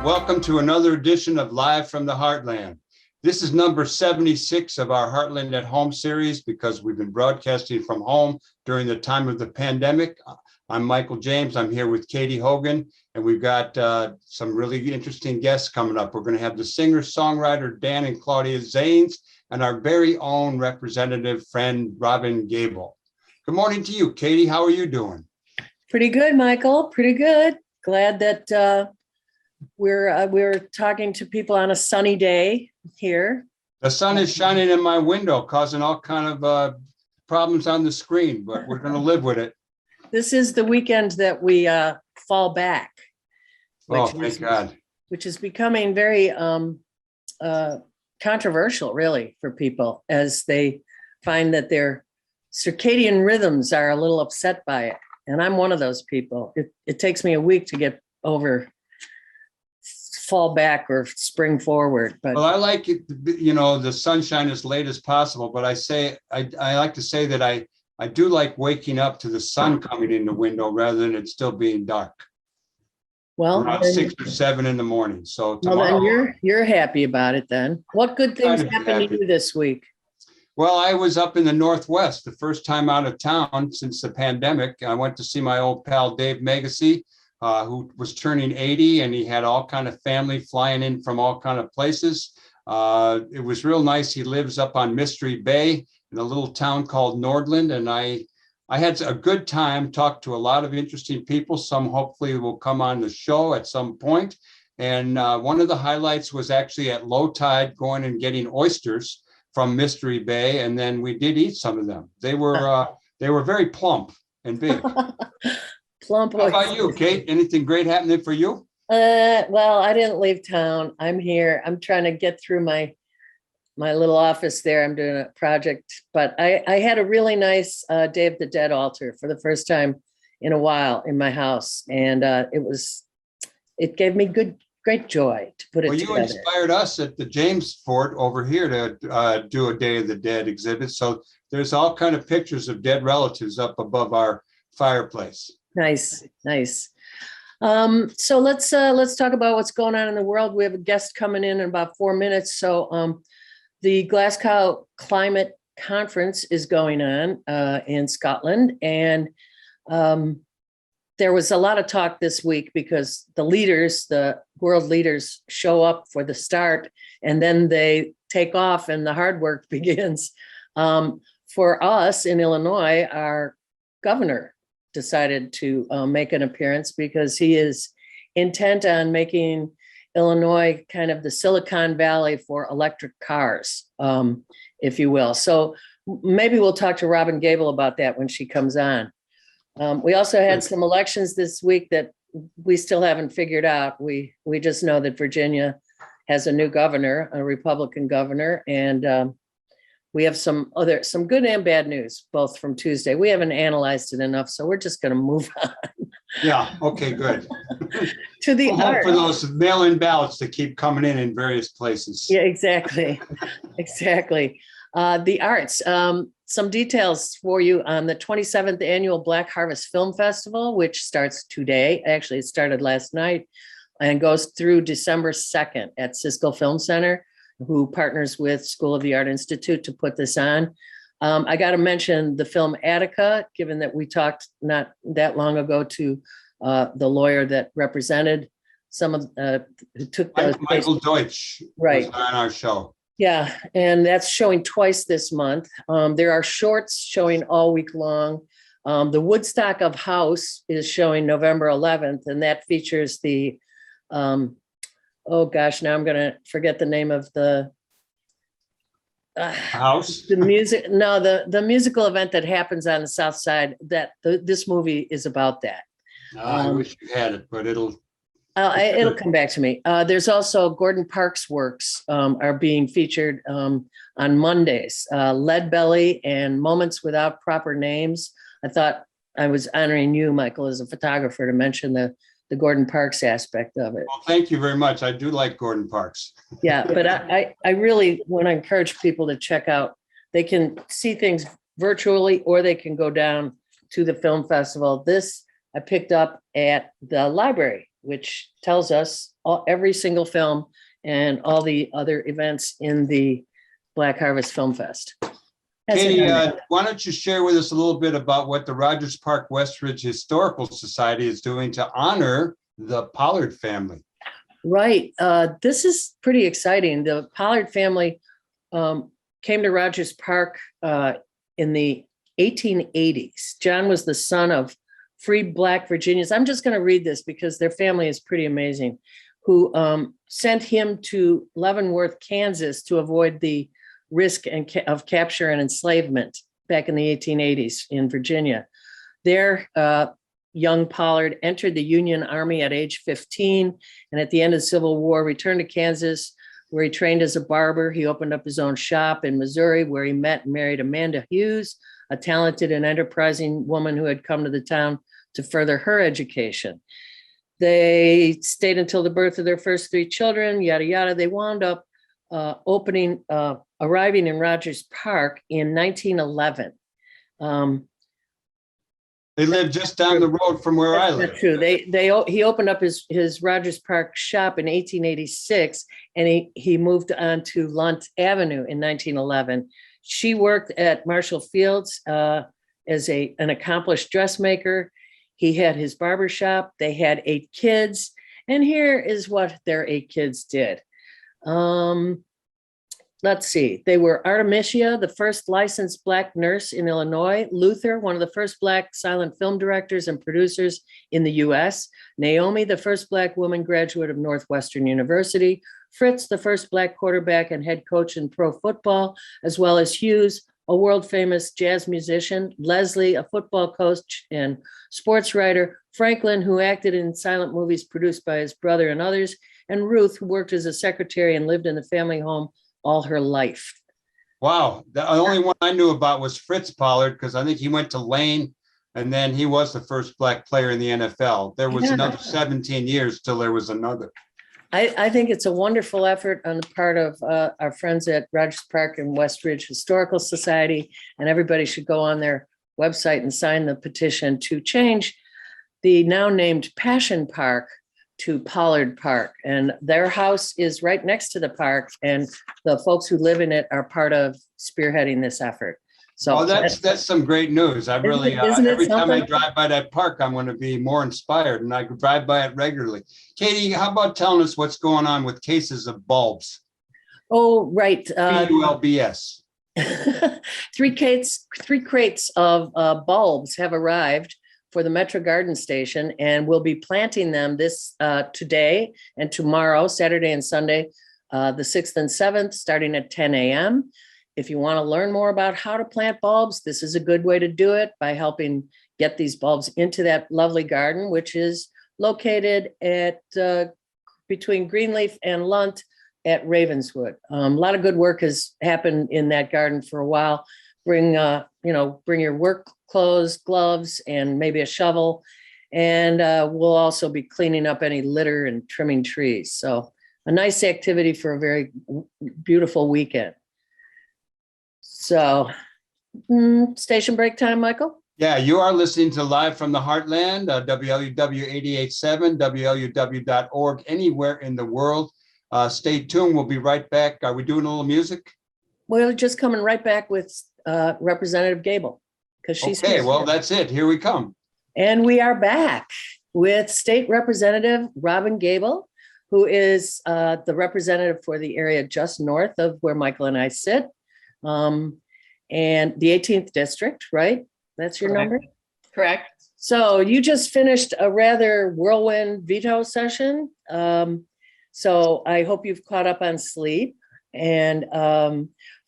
Welcome to another edition of Live from the Heartland. This is number 76 of our Heartland at Home series because we've been broadcasting from home during the time of the pandemic. I'm Michael James. I'm here with Katy Hogan, and we've got some really interesting guests coming up. We're going to have the singer-songwriter Dan and Claudia Zanes and our very own representative friend, Robin Gable. Good morning to you, Katy. How are you doing? Pretty good, Michael. Pretty good. Glad that we're talking to people on a sunny day here. The sun is shining in my window, causing all kind of problems on the screen, but we're going to live with it. This is the weekend that we fall back. Oh, thank God. Which is becoming very controversial, really, for people as they find that their circadian rhythms are a little upset by it. And I'm one of those people. It takes me a week to get over fall back or spring forward. But well, I like it, the sunshine as late as possible, but I like to say that I do like waking up to the sun coming in the window rather than it still being dark. Well, around 6 or 7 in the morning. So tomorrow, well, then you're happy about it then. What good things happened to you this week? Well, I was up in the Northwest, the first time out of town since the pandemic. I went to see my old pal, Dave Megacy, who was turning 80, and he had all kind of family flying in from all kind of places. It was real nice. He lives up on Mystery Bay in a little town called Nordland, and I had a good time, talked to a lot of interesting people. Some hopefully will come on the show at some point. And one of the highlights was actually at low tide going and getting oysters from Mystery Bay, and then we did eat some of them. They were very plump and big. Plump. How about you, Kate? Anything great happening for you? Well, I didn't leave town. I'm here. I'm trying to get through my little office there. I'm doing a project, but I had a really nice Day of the Dead altar for the first time in a while in my house, and it gave me great joy to put it together. Well, you inspired us at the James Fort over here to do a Day of the Dead exhibit. So there's all kind of pictures of dead relatives up above our fireplace. Nice. So let's talk about what's going on in the world. We have a guest coming in about 4 minutes. So the Glasgow Climate Conference is going on in Scotland, and there was a lot of talk this week because the world leaders show up for the start and then they take off and the hard work begins. For us in Illinois, our governor decided to make an appearance because he is intent on making Illinois kind of the Silicon Valley for electric cars, if you will. So maybe we'll talk to Robin Gable about that when she comes on. We also had some elections this week that we still haven't figured out. We just know that Virginia has a new governor, a Republican governor, and we have some good and bad news, both from Tuesday. We haven't analyzed it enough, so we're just going to move on. Yeah. Okay. Good. To the art. For those mail-in ballots that keep coming in various places. Yeah. Exactly. The arts. Some details for you on the 27th annual Black Harvest Film Festival, which starts today. Actually, it started last night and goes through December 2nd at Siskel Film Center, who partners with School of the Art Institute to put this on. I got to mention the film Attica, given that we talked not that long ago to the lawyer that represented some of who took those Michael Deutsch, right, was on our show. Yeah, and that's showing twice this month. There are shorts showing all week long. The Woodstock of House is showing November 11th, and that features the oh gosh, now I'm going to forget the name of the house. The music. No, the musical event that happens on the South Side. This movie is about that. I wish you had it, but it'll come back to me. There's also Gordon Parks' works are being featured on Mondays. Lead Belly and Moments Without Proper Names. I thought I was honoring you, Michael, as a photographer, to mention the Gordon Parks aspect of it. Well, thank you very much. I do like Gordon Parks. Yeah, but I really want to encourage people to check out. They can see things virtually, or they can go down to the film festival. This I picked up at the library which tells us every single film and all the other events in the Black Harvest Film Fest. Katy, why don't you share with us a little bit about what the Rogers Park Westridge Historical Society is doing to honor the Pollard family? Right. This is pretty exciting. The Pollard family came to Rogers Park in the 1880s. John was the son of free Black Virginians. I'm just going to read this because their family is pretty amazing, who sent him to Leavenworth, Kansas to avoid the risk of capture and enslavement back in the 1880s in Virginia. There, young Pollard entered the Union Army at age 15, and at the end of the Civil War, returned to Kansas, where he trained as a barber. He opened up his own shop in Missouri, where he met and married Amanda Hughes, a talented and enterprising woman who had come to the town to further her education. They stayed until the birth of their first 3 children, yada, yada. They wound up arriving in Rogers Park in 1911. They live just down the road from where I live. That's true. He opened up his Rogers Park shop in 1886, and he moved on to Lunt Avenue in 1911. She worked at Marshall Fields as an accomplished dressmaker. He had his barber shop. They had 8 kids, and here is what their 8 kids did. Let's see. They were Artemisia, the first licensed Black nurse in Illinois; Luther, one of the first Black silent film directors and producers in the US; Naomi, the first Black woman graduate of Northwestern University; Fritz, the first Black quarterback and head coach in pro football, as well as Hughes, a world famous jazz musician; Leslie, a football coach and sports writer; Franklin, who acted in silent movies produced by his brother and others; and Ruth, who worked as a secretary and lived in the family home all her life. Wow. The only one I knew about was Fritz Pollard, because I think he went to Lane, and then he was the first Black player in the NFL. There was another 17 years till there was another. I think it's a wonderful effort on the part of our friends at Rogers Park and Westridge Historical Society, and everybody should go on their website and sign the petition to change the now named Passion Park to Pollard Park. And their house is right next to the park, and the folks who live in it are part of spearheading this effort. So that's some great news. I really, every time I drive by that park, I'm going to be more inspired, and I could drive by it regularly. Katy, how about telling us what's going on with cases of bulbs? Oh, right. BULBS. 3 crates of bulbs have arrived for the Metro Garden Station, and we'll be planting them today and tomorrow, Saturday and Sunday, the 6th and 7th, starting at 10 a.m. If you want to learn more about how to plant bulbs, this is a good way to do it, by helping get these bulbs into that lovely garden, which is located at between Greenleaf and Lunt at Ravenswood. A lot of good work has happened in that garden for a while. Bring your work clothes, gloves, and maybe a shovel. And we'll also be cleaning up any litter and trimming trees. So a nice activity for a very beautiful weekend. So station break time, Michael? Yeah, you are listening to Live from the Heartland, WLUW 88.7, WLUW.org, anywhere in the world. Stay tuned. We'll be right back. Are we doing a little music? We're just coming right back with Representative Gable, because she's okay. Well, that's it. Here we come. And we are back with State Representative Robin Gable, who is the representative for the area just north of where Michael and I sit, and the 18th district, right? That's your number? Correct. So you just finished a rather whirlwind veto session. So I hope you've caught up on sleep. And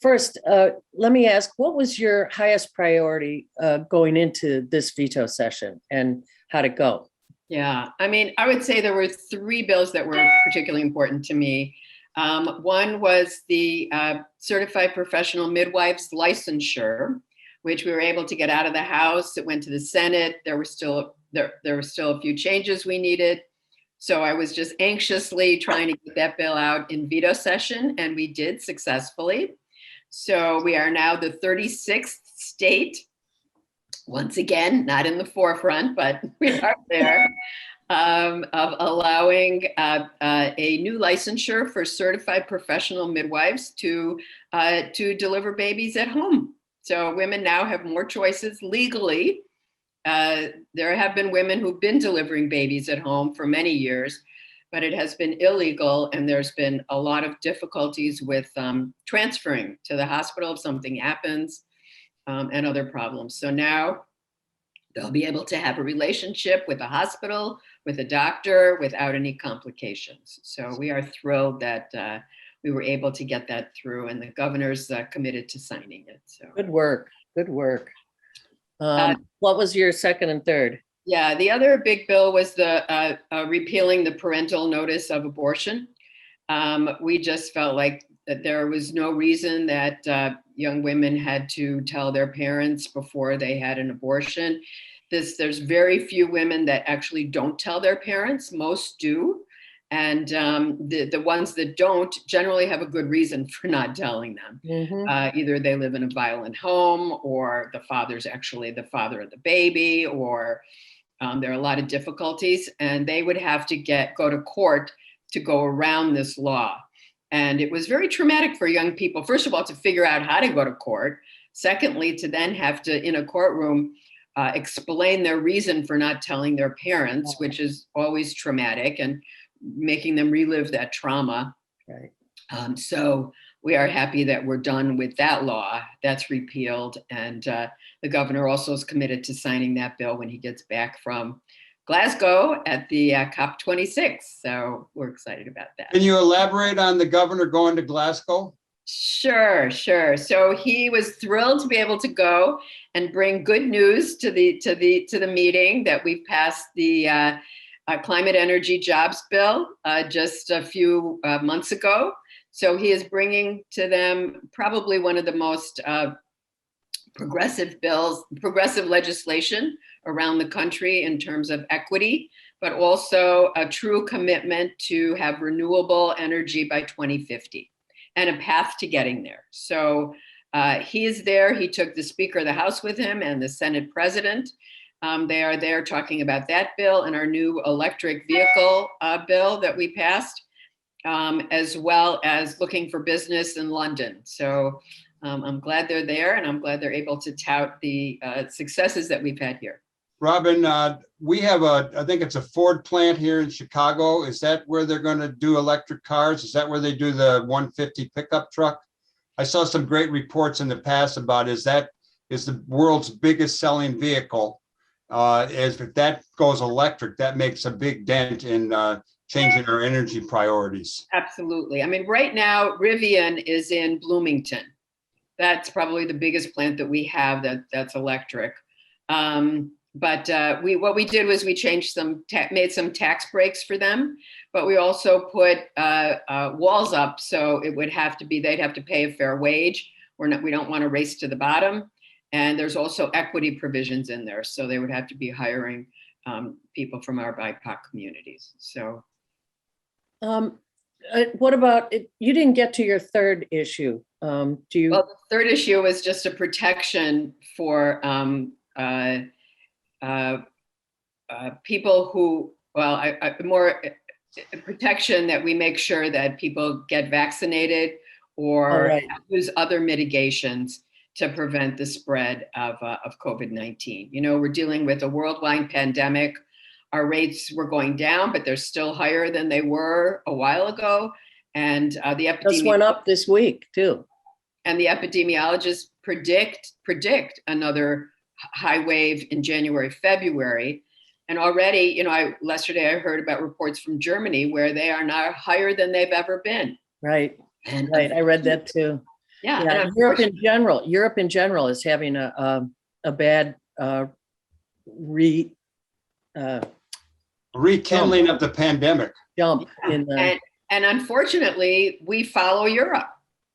first, let me ask, what was your highest priority going into this veto session, and how'd it go? Yeah, I mean, I would say there were 3 bills that were particularly important to me. One was the certified professional midwives licensure, which we were able to get out of the House. It went to the Senate. There were still a few changes we needed. So I was just anxiously trying to get that bill out in veto session, and we did successfully. So we are now the 36th state, once again, not in the forefront, but we are there. of allowing a new licensure for certified professional midwives to deliver babies at home. So women now have more choices legally. There have been women who've been delivering babies at home for many years, but it has been illegal, and there's been a lot of difficulties with transferring to the hospital if something happens, and other problems. So now they'll be able to have a relationship with a hospital, with a doctor, without any complications. So we are thrilled that we were able to get that through, and the governor's committed to signing it. So Good work. Good work. What was your second and third? yeah, the other big bill was the repealing the parental notice of abortion. We just felt like that there was no reason that young women had to tell their parents before they had an abortion. There's very few women that actually don't tell their parents. Most do. And the ones that don't generally have a good reason for not telling them. Mm-hmm. Either they live in a violent home, or the father's actually the father of the baby, or there are a lot of difficulties, and they would have to go to court to go around this law. And it was very traumatic for young people, first of all, to figure out how to go to court. Secondly, to then have to, in a courtroom, explain their reason for not telling their parents, which is always traumatic, and making them relive that trauma. Right. So we are happy that we're done with that law. That's repealed. And the governor also is committed to signing that bill when he gets back from Glasgow at the COP26. So we're excited about that. Can you elaborate on the governor going to Glasgow? Sure. So he was thrilled to be able to go and bring good news to the meeting that we've passed the climate energy jobs bill just a few months ago. So he is bringing to them probably one of the most progressive legislation around the country in terms of equity, but also a true commitment to have renewable energy by 2050 and a path to getting there. So he is there. He took the Speaker of the House with him and the Senate President. They are there talking about that bill and our new electric vehicle bill that we passed, as well as looking for business in London. So I'm glad they're there, and I'm glad they're able to tout the successes that we've had here. Robin, we have I think it's a Ford plant here in Chicago. Is that where they're going to do electric cars? Is that where they do the 150 pickup truck? I saw some great reports in the past about is the world's biggest selling vehicle. As if that goes electric, that makes a big dent in changing our energy priorities. Absolutely. I mean, right now, Rivian is in Bloomington. That's probably the biggest plant that we have that's electric. But what we did was we changed made some tax breaks for them, but we also put walls up, so they'd have to pay a fair wage. We don't want to race to the bottom. And there's also equity provisions in there, so they would have to be hiring people from our BIPOC communities. So, what about it? You didn't get to your third issue. Do you? Well, the third issue was just a protection for people who, more protection that we make sure that people get vaccinated or use other mitigations to prevent the spread of COVID-19. You know, we're dealing with a worldwide pandemic. Our rates were going down, but they're still higher than they were a while ago. And the just went up this week too. And the epidemiologists predict another high wave in January, February. And already, you know, yesterday I heard about reports from Germany where they are now higher than they've ever been. Right. And I read that too. Yeah. And Europe in general is having a bad rekindling of the pandemic. Jump in and unfortunately, we follow Europe.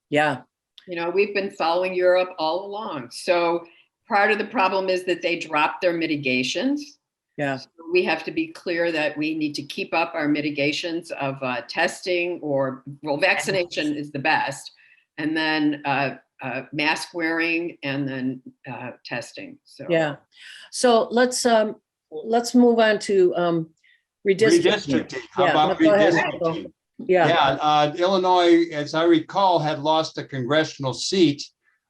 Yeah. You know, we've been following Europe all along. So part of the problem is that they dropped their mitigations. Yeah. So we have to be clear that we need to keep up our mitigations of testing vaccination is the best. And then mask wearing and then testing. So yeah. So let's move on to Redistricting. How Yeah, about no, go ahead, redistricting? Michael. Yeah, Yeah, Illinois, as I recall, had lost a congressional seat.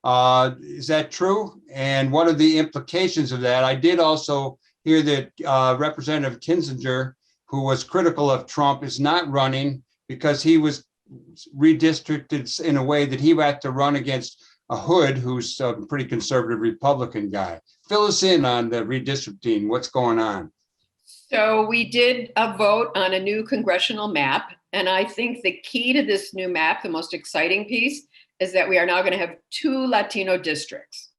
Is that true? And what are the implications of that? I did also hear that Representative Kinzinger, who was critical of Trump, is not running because he was redistricted in a way that he had to run against a Hood, who's a pretty conservative Republican guy. Fill us in on the redistricting. What's going on? So we did a vote on a new congressional map. And I think the key to this new map, the most exciting piece, is that we are now going to have 2 Latino districts.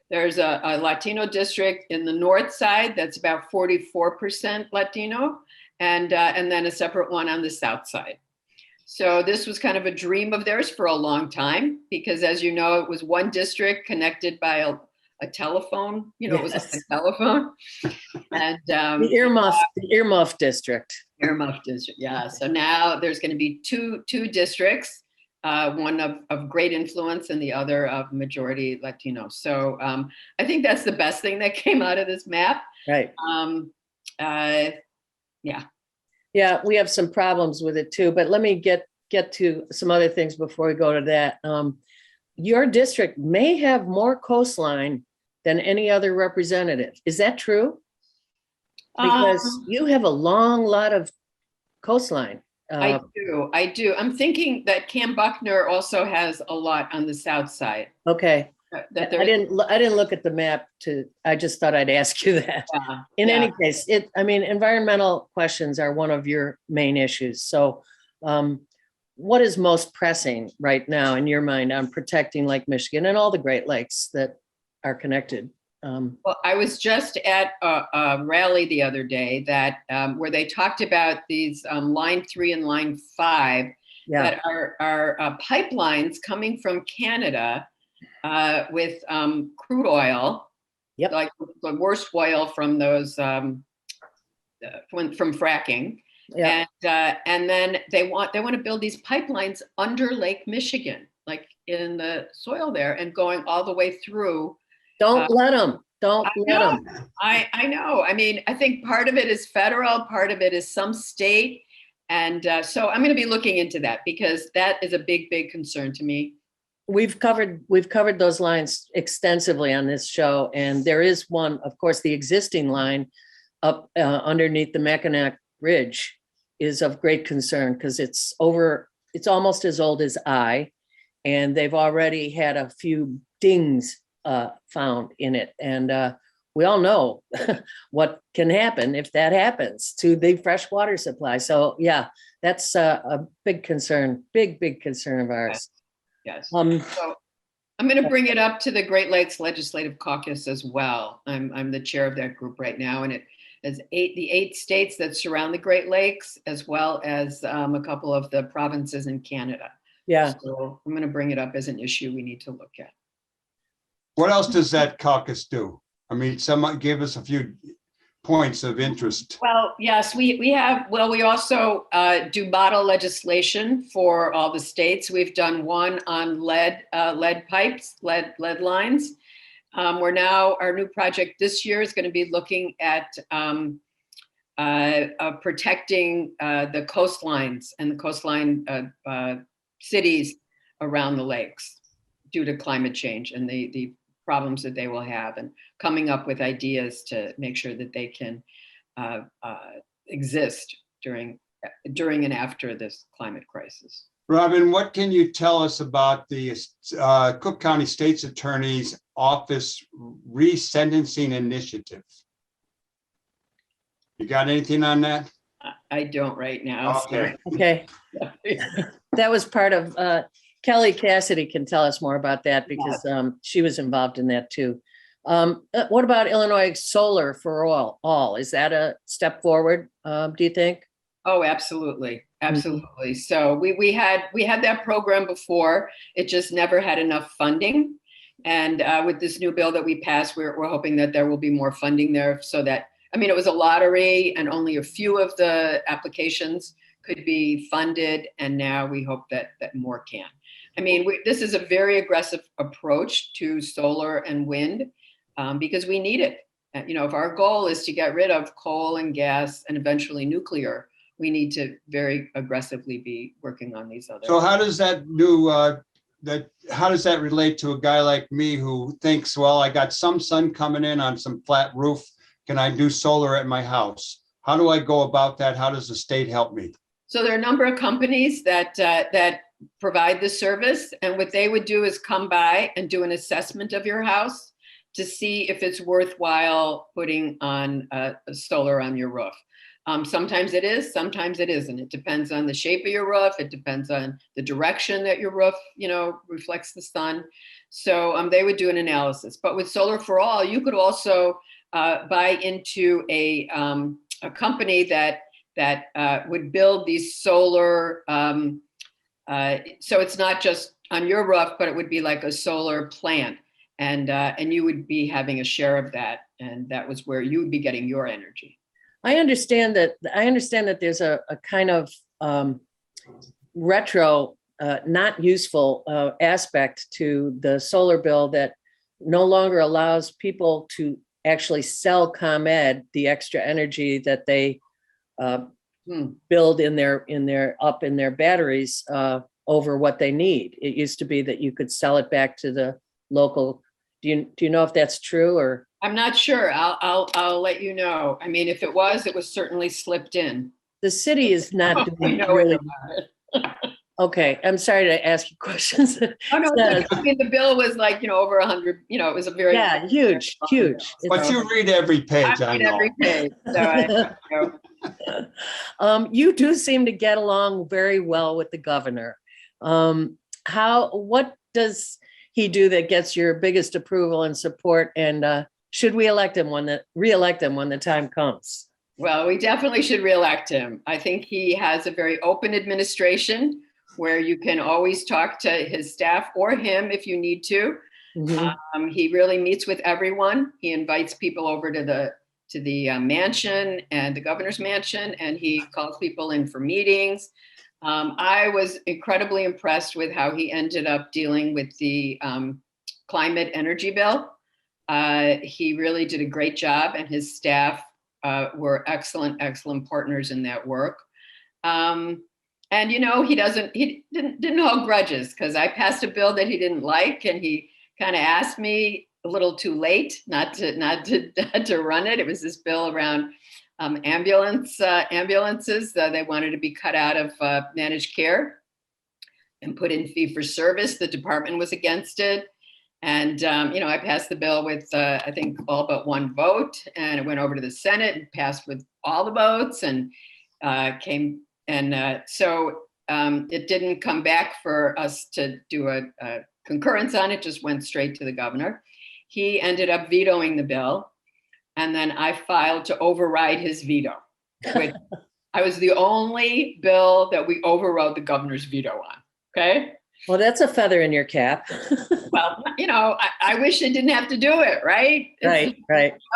There's a Latino district in the north side that's about 44% Latino, and then a separate one on the south side. So this was kind of a dream of theirs for a long time, because as you know, it was one district connected by a telephone, it was like a telephone. And the earmuff district. Earmuff district, yeah. So now there's going to be two districts, one of great influence and the other of majority Latino. So I think that's the best thing that came out of this map. Right. Yeah. Yeah, we have some problems with it too, but let me get to some other things before we go to that. Your district may have more coastline than any other representative. Is that true? Because you have a long lot of coastline. I do. I'm thinking that Cam Buckner also has a lot on the south side. Okay. I didn't look at the map I just thought I'd ask you that. In any case, environmental questions are one of your main issues. So what is most pressing right now in your mind on protecting Lake Michigan and all the Great Lakes that are connected? Well, I was just at a rally the other day that where they talked about these Line 3 and Line 5 that are pipelines coming from Canada with crude oil, like the worst oil from those from fracking, and then they want to build these pipelines under Lake Michigan, like in the soil there, and going all the way through. Don't let them. I know. I think part of it is federal, part of it is some state, and so I'm going to be looking into that because that is a big concern to me. We've covered those lines extensively on this show, and there is one, of course, the existing line up underneath the Mackinac Ridge is of great concern because it's almost as old as and they've already had a few dings found in it, and we all know what can happen if that happens to the fresh water supply. So yeah, that's a big concern, big concern of ours. Yes. So I'm going to bring it up to the Great Lakes Legislative Caucus as well. I'm the chair of that group right now, and it is the 8 states that surround the Great Lakes, as well as a couple of the provinces in Canada. Yeah. So I'm going to bring it up as an issue we need to look at. What else does that caucus do? Someone give us a few points of interest. Well, yes, we have. Well, we also do model legislation for all the states. We've done one on lead pipes, lead lines. Our new project this year is going to be looking at protecting the coastlines and the coastline cities around the lakes due to climate change and the problems that they will have, and coming up with ideas to make sure that they can exist during and after this climate crisis. Robin, what can you tell us about the Cook County State's Attorney's Office resentencing initiative? You got anything on that? I don't right now. Okay. So. Okay. That was part of Kelly Cassidy can tell us more about that because she was involved in that too. What about Illinois Solar for All? Is that a step forward, do you think? Oh, absolutely. Absolutely. Mm-hmm. So we had that program before. It just never had enough funding. And with this new bill that we passed, we're hoping that there will be more funding there so that, it was a lottery and only a few of the applications could be funded. And now we hope that more can. This is a very aggressive approach to solar and wind because we need it. if our goal is to get rid of coal and gas and eventually nuclear, we need to very aggressively be working on these other. So how does that how does that relate to a guy like me who thinks, well, I got some sun coming in on some flat roof. Can I do solar at my house? How do I go about that? How does the state help me? So there are a number of companies that provide the service, and what they would do is come by and do an assessment of your house to see if it's worthwhile putting on a solar on your roof. Sometimes it is, sometimes it isn't. It depends on the shape of your roof. It depends on the direction that your roof, reflects the sun. So they would do an analysis. But with Solar for All, you could also buy into a company that would build these solar. So it's not just on your roof, but it would be like a solar plant, and you would be having a share of that, and that was where you would be getting your energy. I understand that there's a kind of retro, not useful aspect to the solar bill that no longer allows people to actually sell ComEd the extra energy that they build in their batteries over what they need. It used to be that you could sell it back to the local. Do you know if that's true or? I'm not sure. I'll let you know. I mean, if it was certainly slipped in. The city is not doing really. Okay, I'm sorry to ask you questions. Oh no, I mean the bill was like over 100. It was a very huge. But you read every page. I know. Every page. So you do seem to get along very well with the governor. What does he do that gets your biggest approval and support? And should we reelect him when the time comes? Well, we definitely should reelect him. I think he has a very open administration where you can always talk to his staff or him if you need to. Mm-hmm. He really meets with everyone. He invites people over to the mansion and the governor's mansion, and he calls people in for meetings. I was incredibly impressed with how he ended up dealing with the climate energy bill. He really did a great job, and his staff were excellent partners in that work. And he didn't hold grudges, because I passed a bill that he didn't like, and he kind of asked me a little too late not to run it. It was this bill around ambulances. They wanted to be cut out of managed care and put in fee for service. The department was against it. And, I passed the bill with, I think, all but one vote, and it went over to the Senate and passed with all the votes, and so it didn't come back for us to do a concurrence on it, just went straight to the governor. He ended up vetoing the bill, and then I filed to override his veto, which I was the only bill that we overrode the governor's veto on, okay? Well, that's a feather in your cap. Well, I wish I didn't have to do it, right? Right.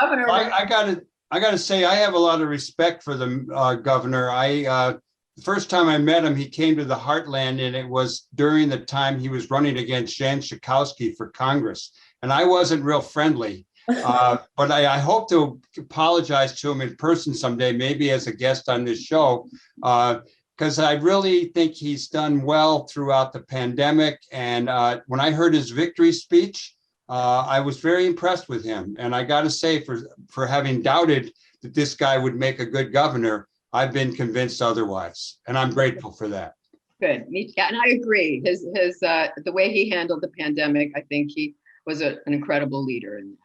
Governor. I gotta say, I have a lot of respect for the governor. The first time I met him, he came to the Heartland, and it was during the time he was running against Jan Schakowsky for Congress. And I wasn't real friendly, but I hope to apologize to him in person someday, maybe as a guest on this show. Because I really think he's done well throughout the pandemic. And when I heard his victory speech, I was very impressed with him. And I got to say, for having doubted that this guy would make a good governor, I've been convinced otherwise. And I'm grateful for that. Good. And I agree. His the way he handled the pandemic, I think he was an incredible leader in that.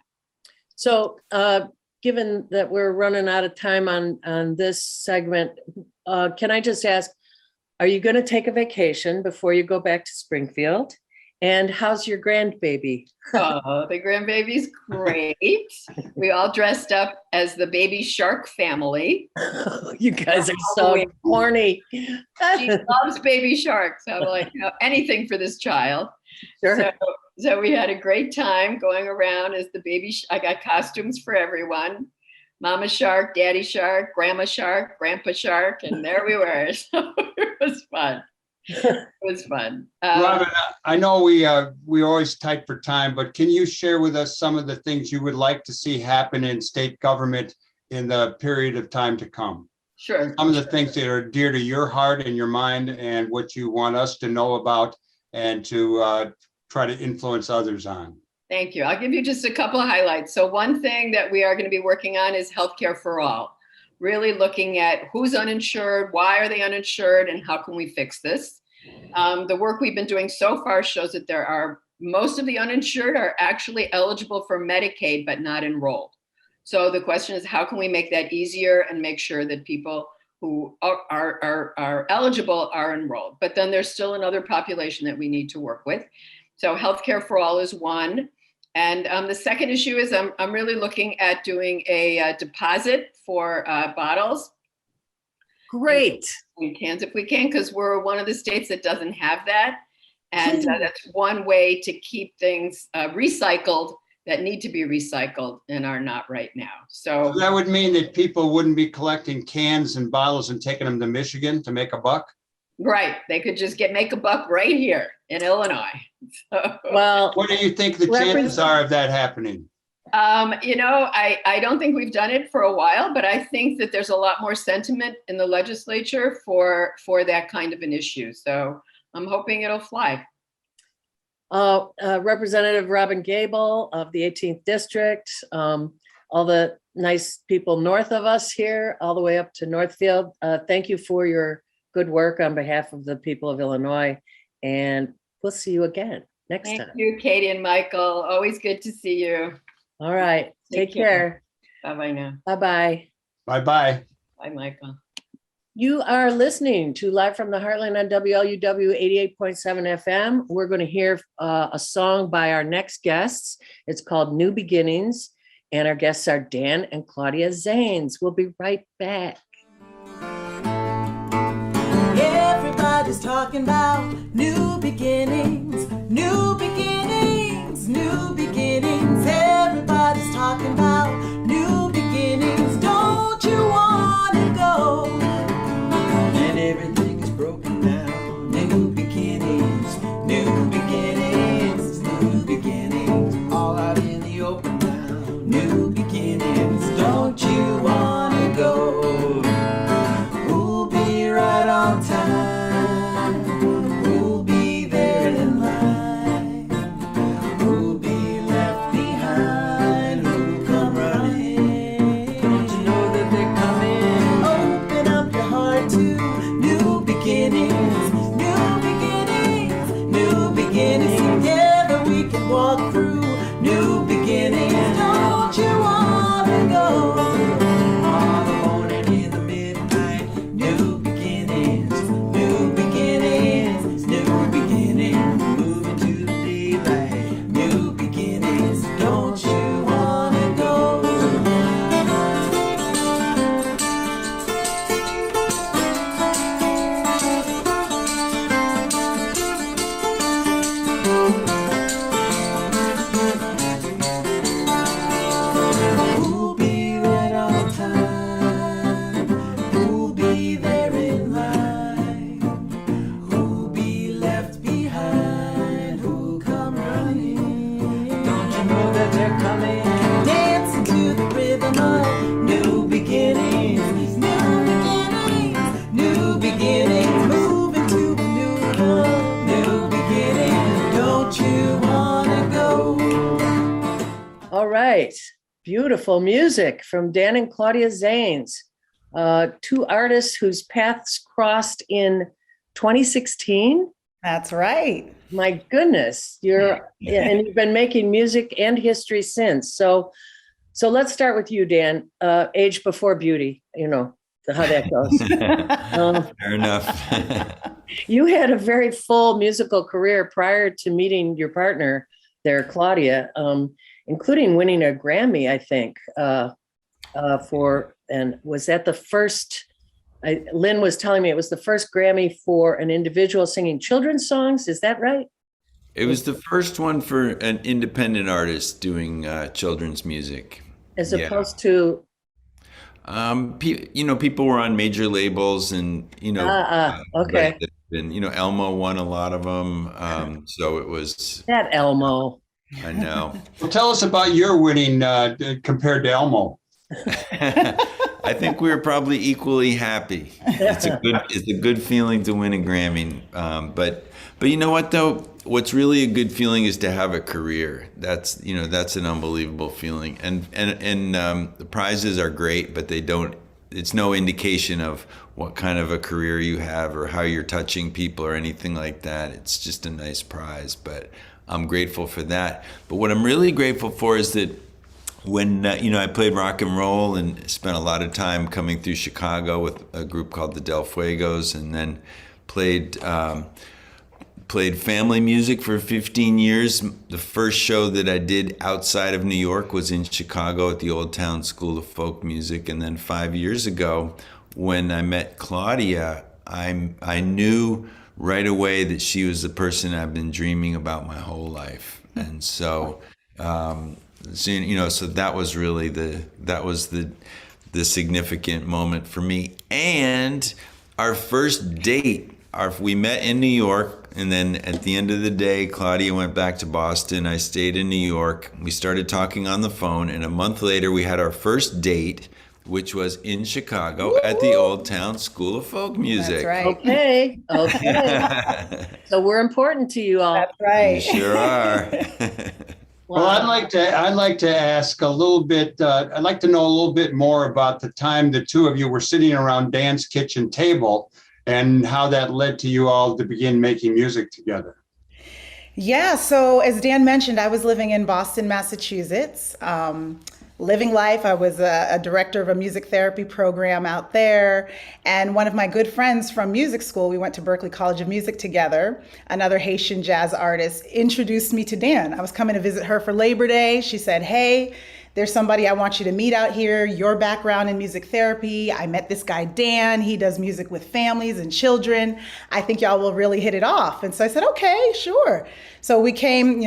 So given that we're running out of time on this segment, can I just ask, are you going to take a vacation before you go back to Springfield? And how's your grandbaby? Oh, the grandbaby's great. We all dressed up as the baby shark family. You guys are so corny. She loves baby sharks. I'm like, anything for this child. Sure. So we had a great time going around as the baby. I got costumes for everyone. Mama shark, daddy shark, grandma shark, grandpa shark, and there we were. So it was fun. It was fun. Robin, I know we always tight for time, but can you share with us some of the things you would like to see happen in state government in the period of time to come? Sure. Some of the things that are dear to your heart and your mind and what you want us to know about and to try to influence others on. Thank you. I'll give you just a couple of highlights. So one thing that we are going to be working on is healthcare for all. Really looking at who's uninsured, why are they uninsured, and how can we fix this? The work we've been doing so far shows that most of the uninsured are actually eligible for Medicaid, but not enrolled. So the question is, how can we make that easier and make sure that people who are eligible are enrolled? But then there's still another population that we need to work with. So healthcare for all is one. And the second issue is I'm really looking at doing a deposit for bottles. Great. In cans if we can, because we're one of the states that doesn't have that. And that's one way to keep things recycled that need to be recycled and are not right now. So that would mean that people wouldn't be collecting cans and bottles and taking them to Michigan to make a buck? Right. They could just make a buck right here in Illinois. So, Well, what do you think the chances are of that happening? I don't think we've done it for a while, but I think that there's a lot more sentiment in the legislature for that kind of an issue. So I'm hoping it'll fly. Representative Robin Gable of the 18th District, all the nice people north of us here, all the way up to Northfield. Thank you for your good work on behalf of the people of Illinois. And we'll see you again next time. Thank you, Katie and Michael. Always good to see you. All right. Take care. Bye-bye now. Bye-bye. Bye-bye. Bye, Michael. You are listening to Live from the Heartland on WLUW 88.7 FM. We're going to hear a song by our next guests. It's called New Beginnings, and our guests are Dan and Claudia Zanes. We'll be right back. Everybody's talking about new beginnings, new beginnings, new beginnings. Everybody's talking about new beginnings. Don't you want to go? And everything is broken down. New beginnings, new beginnings, new beginnings. All out in the open now. New beginnings. Don't you want to go? We'll be right on time. We'll be there in line. Who'll be left behind? Who'll come running? Don't you know that they're coming? Open up your heart to new beginnings, new beginnings, new beginnings. Together we can walk through new beginnings. Don't you want to go? All the morning in the midnight, new beginnings, new beginnings, new beginnings. Moving to the daylight, new beginnings. Don't you want to go? We'll be right on time. Who'll be there in line? Who'll be left behind? Who'll come running? Don't you know that they're coming? Dancing to the rhythm of new beginnings, new beginnings, new beginnings. Moving to a new love, new beginnings. Don't you wanna go? All right. Beautiful music from Dan and Claudia Zanes, two artists whose paths crossed in 2016. That's right. My goodness, and you've been making music and history since. So let's start with you, Dan. Age before beauty, you know how that goes. Fair enough. You had a very full musical career prior to meeting your partner there, Claudia, including winning a Grammy, I think, and was that the first? Lynn was telling me it was the first Grammy for an individual singing children's songs. Is that right? It was the first one for an independent artist doing children's music. As opposed to, people were on major labels, and okay. the And, Elmo won a lot of them. So it was, That Elmo. I know. Well, tell us about your winning compared to Elmo. I think we were probably equally happy. It's a good feeling to win a Grammy. But you know what though? What's really a good feeling is to have a career. That's an unbelievable feeling. And the prizes are great, but it's no indication of what kind of a career you have or how you're touching people or anything like that. It's just a nice prize, but I'm grateful for that. But what I'm really grateful for is that when I played rock and roll and spent a lot of time coming through Chicago with a group called the Del Fuegos, and then played family music for 15 years. The first show that I did outside of New York was in Chicago at the Old Town School of Folk Music. And then 5 years ago, when I met Claudia, I knew right away that she was the person I've been dreaming about my whole life. And so, so that was really the significant moment for me. And our first date, we met in New York, and then at the end of the day, Claudia went back to Boston. I stayed in New York. We started talking on the phone, and a month later, we had our first date, which was in Chicago at the Old Town School of Folk Music. That's right. Okay. So we're important to you all. That's right. You sure are. Well, I'd like to ask a little bit. I'd like to know a little bit more about the time the two of you were sitting around Dan's kitchen table, and how that led to you all to begin making music together. Yeah, so as Dan mentioned, I was living in Boston, Massachusetts, living life. I was a director of a music therapy program out there. And one of my good friends from music school, we went to Berklee College of Music together, another Haitian jazz artist, introduced me to Dan. I was coming to visit her for Labor Day. She said, hey, there's somebody I want you to meet out here, your background in music therapy. I met this guy, Dan. He does music with families and children. I think y'all will really hit it off. And so I said, okay, sure. So we came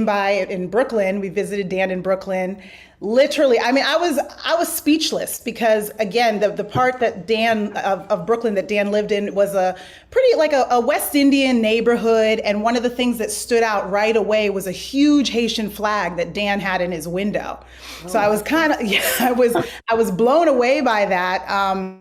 by in Brooklyn. We visited Dan in Brooklyn. Literally, I mean, I was speechless because, again, the part that Dan of Brooklyn that Dan lived in was a pretty like a West Indian neighborhood, and one of the things that stood out right away was a huge Haitian flag that Dan had in his window. So I was I was blown away by that.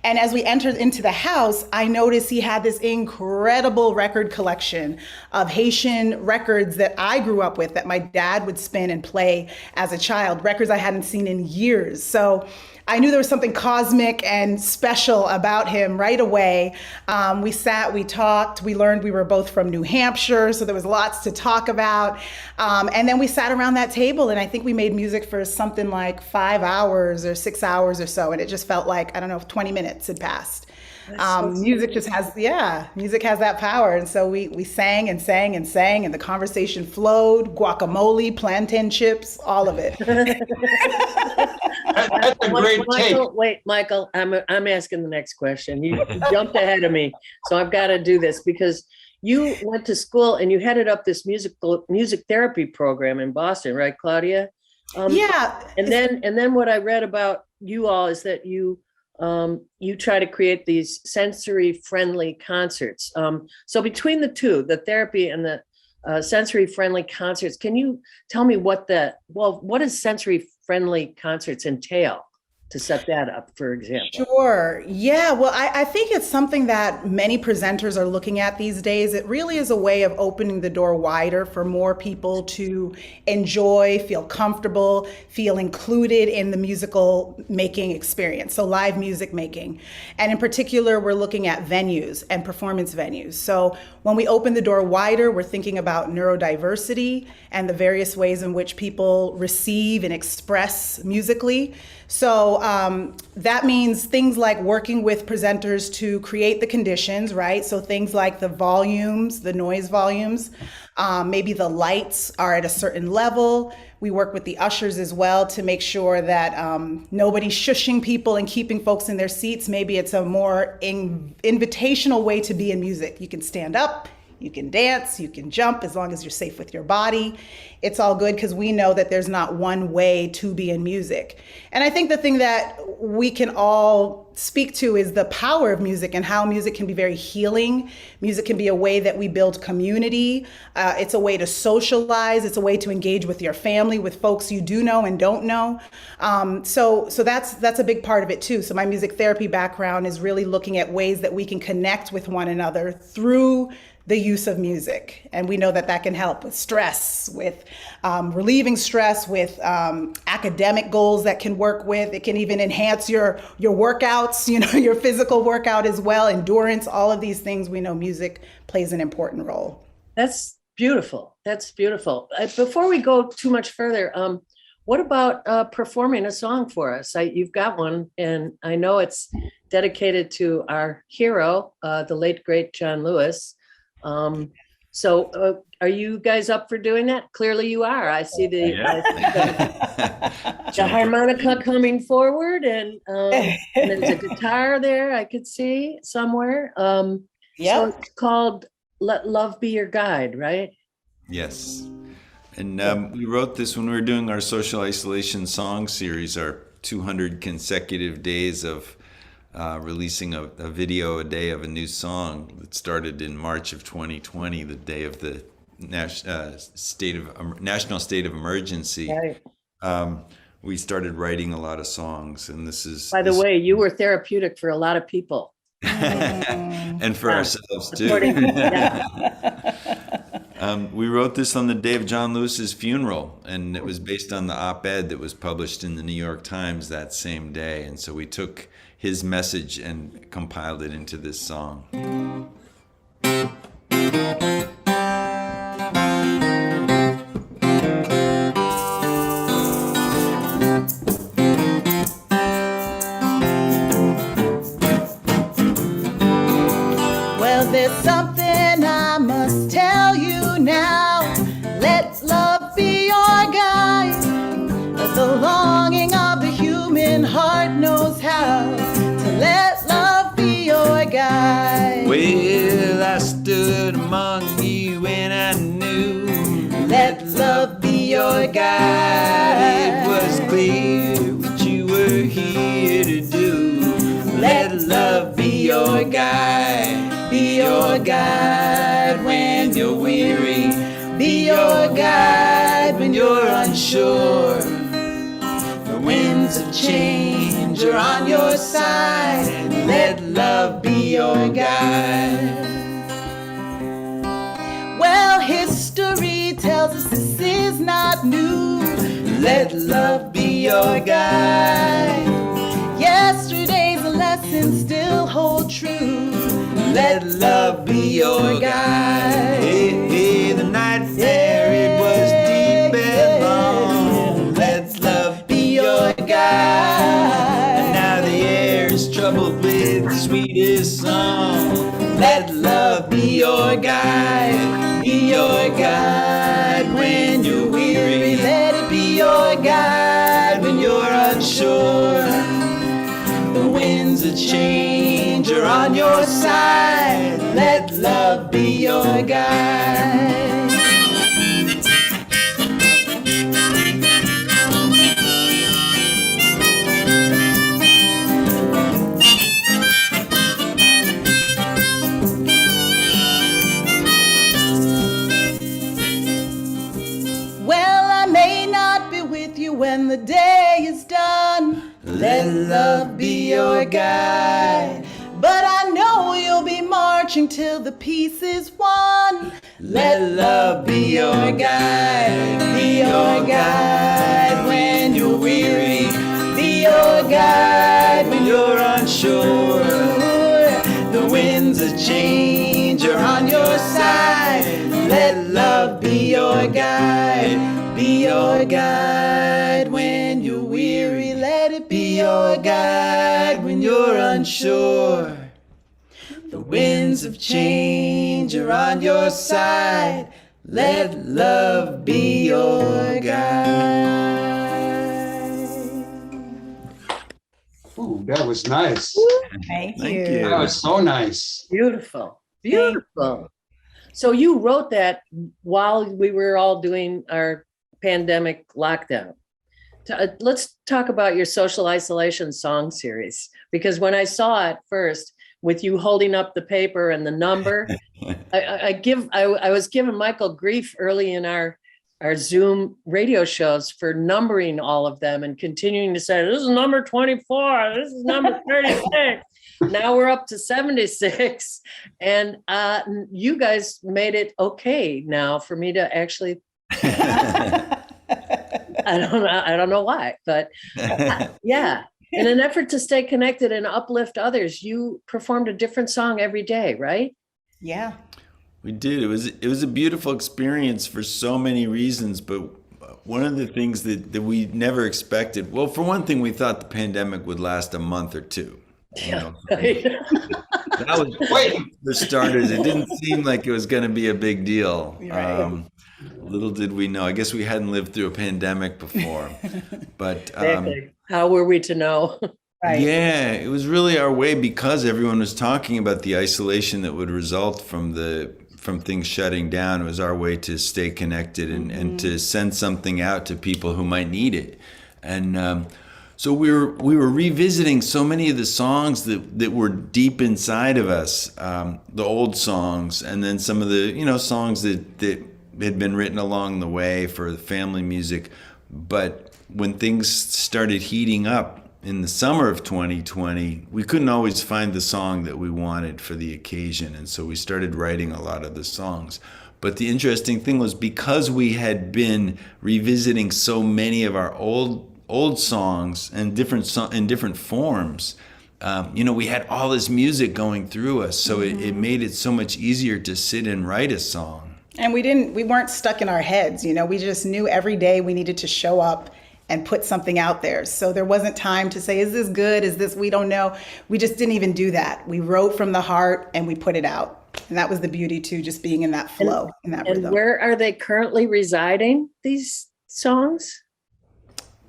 And as we entered into the house, I noticed he had this incredible record collection of Haitian records that I grew up with, that my dad would spin and play as a child, records I hadn't seen in years. So I knew there was something cosmic and special about him right away. We sat, we talked, we learned we were both from New Hampshire, so there was lots to talk about. And then we sat around that table, and I think we made music for something like 5 hours or 6 hours or so, and it just felt like, I don't know, 20 minutes had passed. Music just has, music has that power. And so we sang and sang and sang, and the conversation flowed, guacamole, plantain chips, all of it. That's a great take. Wait, Michael, I'm asking the next question. You jumped ahead of me, so I've got to do this because you went to school and you headed up this music therapy program in Boston, right, Claudia? Yeah. And then what I read about you all is that you try to create these sensory-friendly concerts. So between the two, the therapy and the sensory-friendly concerts, can you tell me what does sensory-friendly concerts entail to set that up, for example? Sure. Yeah. Well, I think it's something that many presenters are looking at these days. It really is a way of opening the door wider for more people to enjoy, feel comfortable, feel included in the musical making experience. So live music making. And in particular, we're looking at venues and performance venues. So when we open the door wider, we're thinking about neurodiversity and the various ways in which people receive and express musically. So that means things like working with presenters to create the conditions, right? So things like the volumes, the noise volumes, maybe the lights are at a certain level. We work with the ushers as well to make sure that nobody's shushing people and keeping folks in their seats. Maybe it's a more invitational way to be in music. You can stand up, you can dance, you can jump, as long as you're safe with your body. It's all good because we know that there's not one way to be in music. And I think the thing that we can all speak to is the power of music and how music can be very healing. Music can be a way that we build community. It's a way to socialize. It's a way to engage with your family, with folks you do know and don't know. So that's a big part of it too. So my music therapy background is really looking at ways that we can connect with one another through the use of music. And we know that that can help with stress, with relieving stress, with academic goals that can work with. It can even enhance your workouts, your physical workout as well, endurance, all of these things. We know music plays an important role. That's beautiful. That's beautiful. Before we go too much further, what about performing a song for us? You've got one, and I know it's dedicated to our hero, the late, great John Lewis. So are you guys up for doing that? Clearly you are. I see the harmonica coming forward, and there's a guitar there I could see somewhere. So it's called Let Love Be Your Guide, right? Yes. And we wrote this when we were doing our social isolation song series, our 200 consecutive days of releasing a video a day of a new song that started in March of 2020, the day of the national state of emergency. Right. We started writing a lot of songs, and this is. By the way, you were therapeutic for a lot of people, and for ourselves too. We wrote this on the day of John Lewis's funeral, and it was based on the op-ed that was published in the New York Times that same day. And so we took his message and compiled it into this song. Well, there's something I must tell you now. Let love be your guide. The longing of the human heart knows how to let love be your guide. Well, I stood among you and I knew. Let love be your guide. It was clear what you were here to do. Let love be your guide. Be your guide when you're weary. Be your guide when you're unsure. The winds of change are on your side. Let love be your guide. Well, history tells us this is not new. Let love be your guide. Yesterday's lessons still hold true. Let love be your guide. Hey, hey, the night there, it was deep and long. Let love be your guide. And now the air is troubled with the sweetest song. Let love be your guide. Be your guide when you're weary. Let it be your guide when you're unsure. The winds of change are on your side. Let love be your guide. Well, I may not be with you when the day is done. Let love be your guide. But I know you'll be marching till the peace is won. Let love be your guide. Be your guide when you're weary. Be your guide when you're unsure. The winds of change are on your side. Let love be your guide. Be your guide when you're weary. Let it be your guide when you're unsure. The winds of change are on your side. Let love be your guide. Ooh, that was nice. Thank Thank you. you. That was so nice. Beautiful. Beautiful. So you wrote that while we were all doing our pandemic lockdown. Let's talk about your social isolation song series, because when I saw it first with you holding up the paper and the number, I was giving Michael grief early in our Zoom radio shows for numbering all of them and continuing to say, this is number 24, this is number 36. Now we're up to 76. And you guys made it okay now for me to actually, I don't know why, but yeah. In an effort to stay connected and uplift others, you performed a different song every day, right? Yeah. We did. It was a beautiful experience for so many reasons, but one of the things that we never expected, well, for one thing, we thought the pandemic would last a month or two. Yeah. That was for starters. It didn't seem like it was going to be a big deal. Right. Little did we know. I guess we hadn't lived through a pandemic before, but how were we to know? Right. yeah, it was really our way, because everyone was talking about the isolation that would result from things shutting down. It was our way to stay connected and to send something out to people who might need it. And so we were revisiting so many of the songs that were deep inside of us, the old songs, and then some of the songs that had been written along the way for the family music. But when things started heating up in the summer of 2020, we couldn't always find the song that we wanted for the occasion, and so we started writing a lot of the songs. But the interesting thing was, because we had been revisiting so many of our old songs and in different forms, we had all this music going through us, so it made it so much easier to sit and write a song. And we weren't stuck in our heads, we just knew every day we needed to show up and put something out there. So there wasn't time to say, is this good? Is this, we don't know. We just didn't even do that. We wrote from the heart and we put it out. And that was the beauty too, just being in that flow, in that rhythm. And where are they currently residing, these songs?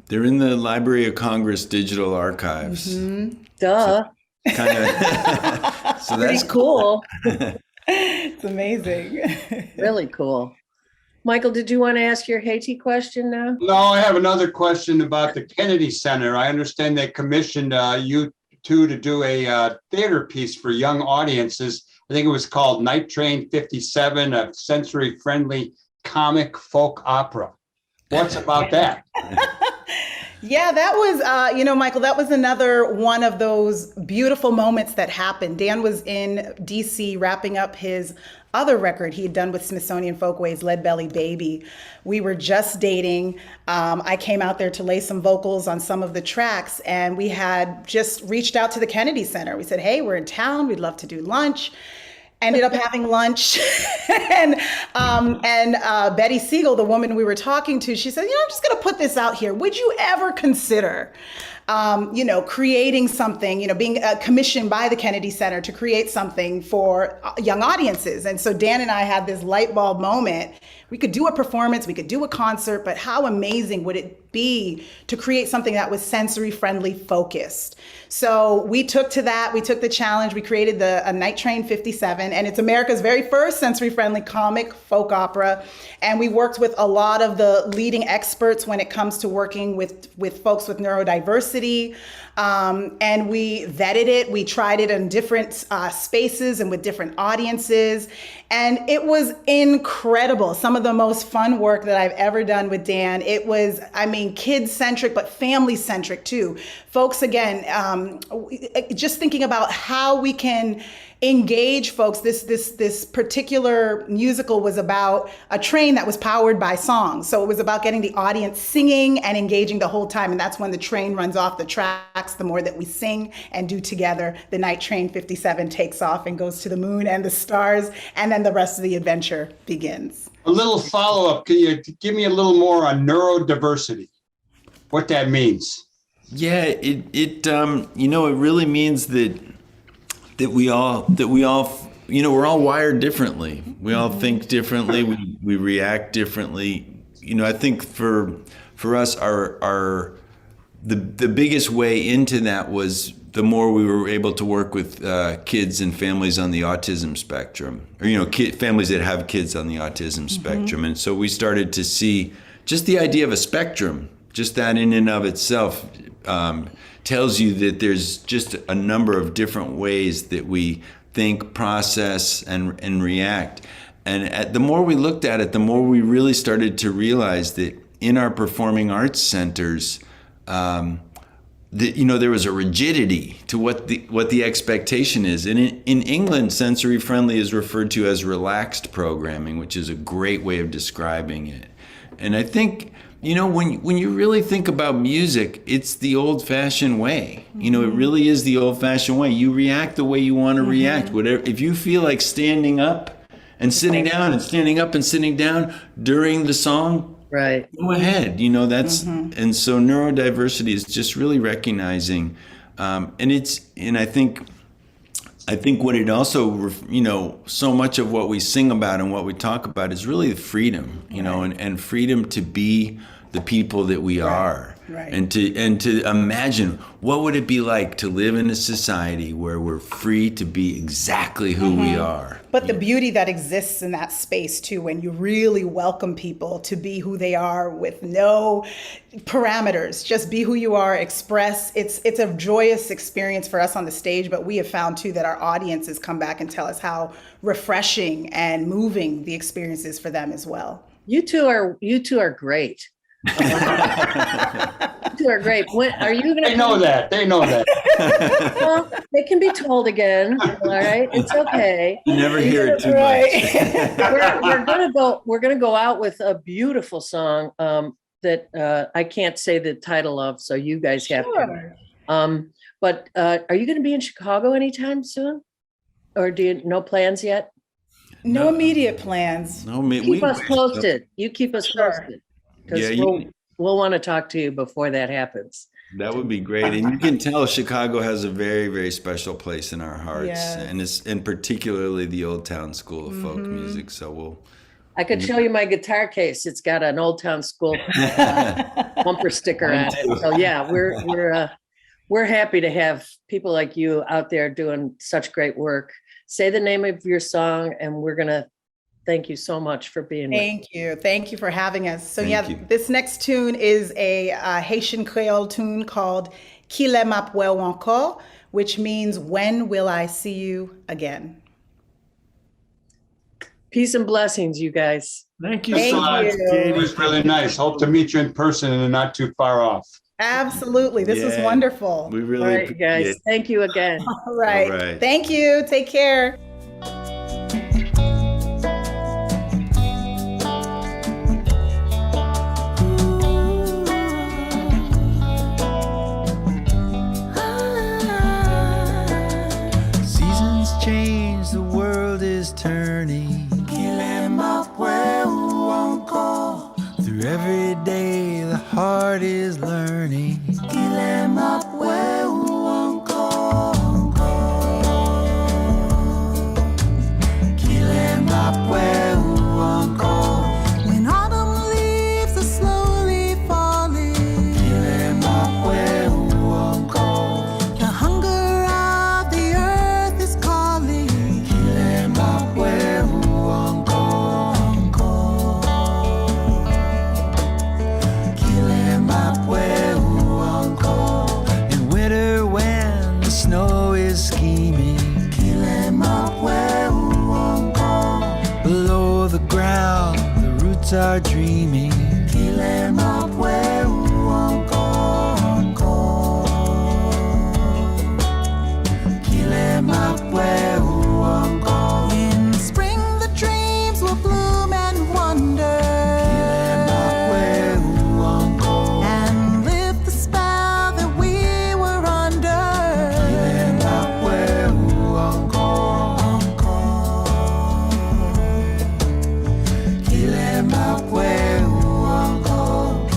They're in the Library of Congress Digital Archives. Mm-hmm. Duh. So, so that's pretty cool. It's amazing. Really cool. Michael, did you want to ask your Haiti question now? No, I have another question about the Kennedy Center. I understand they commissioned you two to do a theater piece for young audiences. I think it was called Night Train 57, a sensory-friendly comic folk opera. What's about that? Yeah, that was, Michael, that was another one of those beautiful moments that happened. Dan was in DC wrapping up his other record he had done with Smithsonian Folkways, Lead Belly Baby. We were just dating. I came out there to lay some vocals on some of the tracks, and we had just reached out to the Kennedy Center. We said, hey, we're in town. We'd love to do lunch. Ended up having lunch, and Betty Siegel, the woman we were talking to, she said, I'm just going to put this out here. Would you ever consider, creating something, being commissioned by the Kennedy Center to create something for young audiences? And so Dan and I had this light bulb moment. We could do a performance, we could do a concert, but how amazing would it be to create something that was sensory friendly focused? So we took to that, we took the challenge, we created a Night Train 57, and it's America's very first sensory friendly comic folk opera. And we worked with a lot of the leading experts when it comes to working with folks with neurodiversity. And we vetted it. We tried it in different spaces and with different audiences. And it was incredible. Some of the most fun work that I've ever done with Dan. It was, kid-centric, but family-centric too. Folks, again, just thinking about how we can engage folks. This particular musical was about a train that was powered by songs. So it was about getting the audience singing and engaging the whole time. And that's when the train runs off the tracks. The more that we sing and do together, the Night Train 57 takes off and goes to the moon and the stars. And then the rest of the adventure begins. A little follow-up. Can you give me a little more on neurodiversity? What that means? Yeah, it really means that we all we're all wired differently. We all think differently. We react differently. I think for us, the biggest way into that was the more we were able to work with kids and families on the autism spectrum, or families that have kids on the autism spectrum, and so we started to see just the idea of a spectrum just that in and of itself tells you that there's just a number of different ways that we think, process, and react. And the more we looked at it, the more we really started to realize that in our performing arts centers, there was a rigidity to what the expectation is. And in England, sensory friendly is referred to as relaxed programming, which is a great way of describing it. And I think, when you really think about music, it's the old-fashioned way. It really is the old-fashioned way. You react the way you want to react. Whatever. If you feel like standing up and sitting down and standing up and sitting down during the song, right, go ahead. And so neurodiversity is just really recognizing, and I think what it also, so much of what we sing about and what we talk about is really the freedom, and freedom to be the people that we are, and to imagine what would it be like to live in a society where we're free to be exactly who we are. But the beauty that exists in that space too, when you really welcome people to be who they are with no parameters, just be who you are, express. It's a joyous experience for us on the stage, but we have found too that our audiences come back and tell us how refreshing and moving the experience is for them as well. You two are great. You two are great. When are you going to? They know that. Well, they can be told again. All right, it's okay. You never hear it too much. We're gonna go out with a beautiful song that I can't say the title of, so you guys have to. But are you going to be in Chicago anytime soon, or do you no plans yet? No immediate plans. No, keep us posted. You keep us posted. Because we'll want to talk to you before that happens. That would be great. And you can tell Chicago has a very, very special place in our hearts. And particularly the Old Town School of Folk Music. So I could show you my guitar case. It's got an Old Town School bumper sticker on it. So yeah, we're happy to have people like you out there doing such great work. Say the name of your song, and we're gonna thank you so much for being here. Thank you for having us. So this next tune is a Haitian Creole tune called Qui l'aime après encore, which means when will I see you again? Peace and blessings, you guys. Thank you so much, Katy. It was really nice. Hope to meet you in person and not too far off. Absolutely. This was wonderful. We really All right, guys. Thank you again. All right. Thank you. Take care. Change, the world is turning. Qu'il aime après ou encore. Through every day, the heart is learning. Qu'il aime après ou encore. Qu'il aime après ou encore. When autumn leaves are slowly falling. Qu'il aime après ou encore. The hunger of the earth is calling. Qu'il aime après ou encore. Qu'il aime après ou encore. In winter when the snow is scheming. Qu'il aime après ou encore. Below the ground the roots are dreaming. Qu'il aime après ou encore. Qu'il aime après ou encore. In spring the dreams will bloom and wonder. Qu'il aime après ou encore. And lift the spell that we were under. Qu'il aime après ou encore. Qu'il aime après ou encore.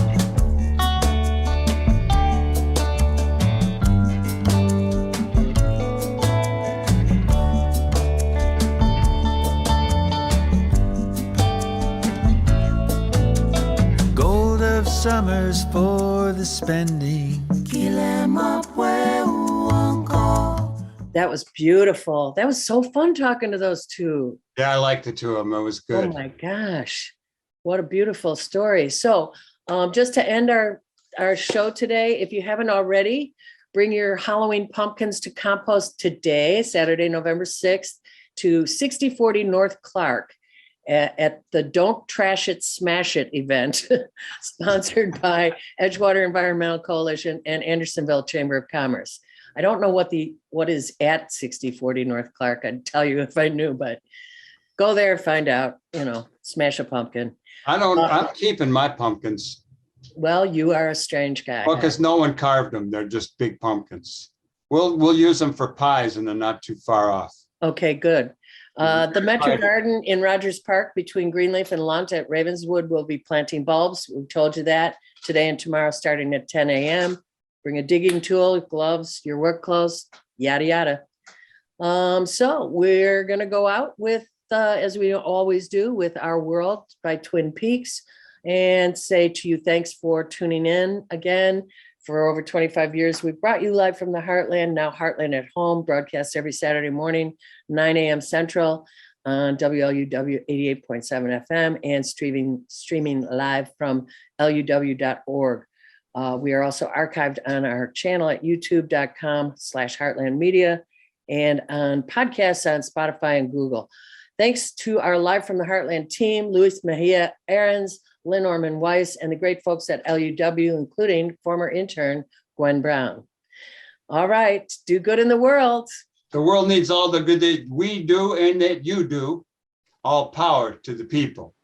Gold of summers for the spending. Qu'il aime après ou encore. That was beautiful. That was so fun talking to those two. Yeah, I liked the two of them. It was good. Oh my gosh, what a beautiful story. So just to end our our show today. If you haven't already, bring your Halloween pumpkins to compost today, Saturday, November 6th, to 6040 North Clark at the Don't Trash It, Smash It event, sponsored by Edgewater Environmental Coalition and Andersonville Chamber of Commerce. I don't know what is at 6040 North Clark. I'd tell you if I knew, but go there, find out, smash a pumpkin. I'm keeping my pumpkins. Well, you are a strange guy. Well, because no one carved them. They're just big pumpkins. We'll use them for pies and they're not too far off. Okay, good. The Metro Garden in Rogers Park between Greenleaf and Lonta at Ravenswood will be planting bulbs. We told you that today and tomorrow starting at 10 a.m. Bring a digging tool, gloves, your work clothes, yada, yada. So we're going to go out with, as we always do, with Our World by Twin Peaks and say to you, thanks for tuning in again. For over 25 years, we've brought you live from the Heartland, now Heartland at Home, broadcast every Saturday morning, 9 a.m. Central on WLUW 88.7 FM and streaming live from luw.org. We are also archived on our channel at youtube.com/heartlandmedia and on podcasts on Spotify and Google. Thanks to our Live from the Heartland team, Luis Mejia Aarons, Lynn Orman Weiss, and the great folks at LUW, including former intern Gwen Brown. All right, do good in the world. The world needs all the good that we do and that you do. All power to the people.